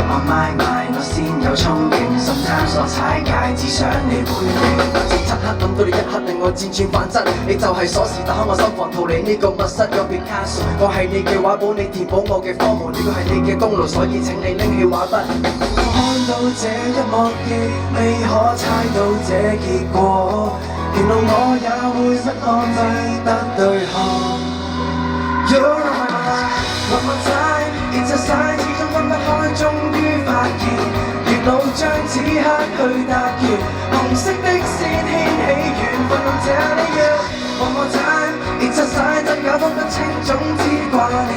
on my mind， 我先有憧憬。Sometimes 我踩界，只想你回應。那時漆黑等到你一刻，令我輾轉反側。你就係鎖匙打開我心房，逃離呢個密室。有 Picasso， 我係你嘅畫簿，你填補我嘅荒蕪。呢個係你嘅功勞，所以請你拎起畫筆。我看到這一幕亦未可猜到這結果，原來我也會不安只得對看。You're on my mind, one more time, it's a sign， 始終分不開，終於發現，月老將此刻去搭橋，紅色的線牽起緣分到這裏要。One more time, it's a sign， 真假分不清，總之掛念。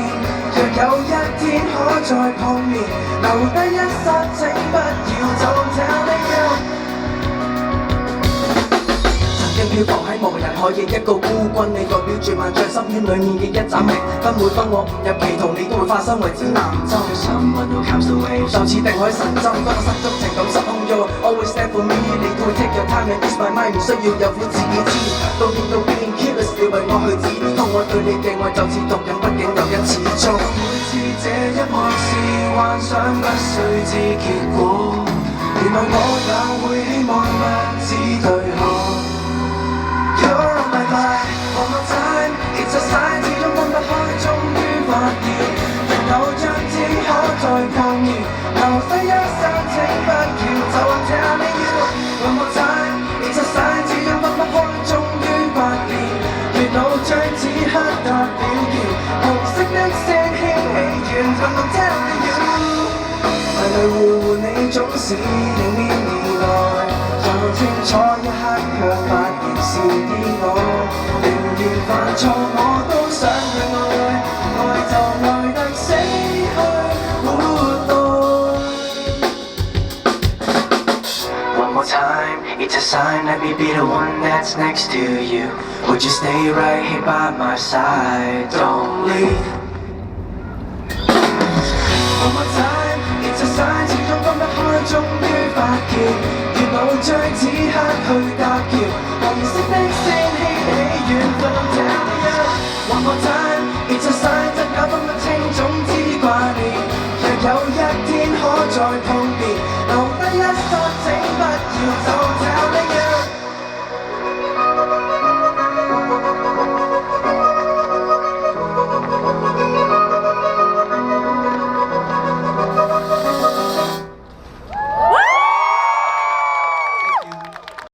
若有一天可再碰面，留低一剎，請不要就這裏要。漂浮喺無人海嘅一個孤軍，你代表住萬丈深淵裡面嘅一盞明，分每分我誤入歧途，你都會化身為指南針。就似定海神針，當我失足情感失控咗 ，always stand for me， 你都會 take your time and ease my mind， 唔需要有苦自己知。到變到變 careless， 你為我去指，當我對你嘅愛就似毒癮，畢竟有因始終。每次這一幕是幻想，不須知結果，原來我也會希望不只對看。You're on my mind, one more time, it's a sign， 始終分不開，終於發現，人偶像只可再抗議，留低一剎，請不要就這裏要。One more time, it's a sign， 始終分不開，終於發現，月老將此刻搭了橋，紅色的線牽起緣分到這裏要。迷迷糊糊你總是迎面而來，像清楚一刻卻發現是意外，寧願犯錯我都想去愛，愛就愛得死去活來。One more time, it's a sign, let me be the one that's next to you. Would you stay right here by my side? Don't leave. One more time, it's a sign， 始終分不開，終於發現，月老將此刻去搭橋，紅色的線牽起緣分到這裏要。One more time, it's a sign。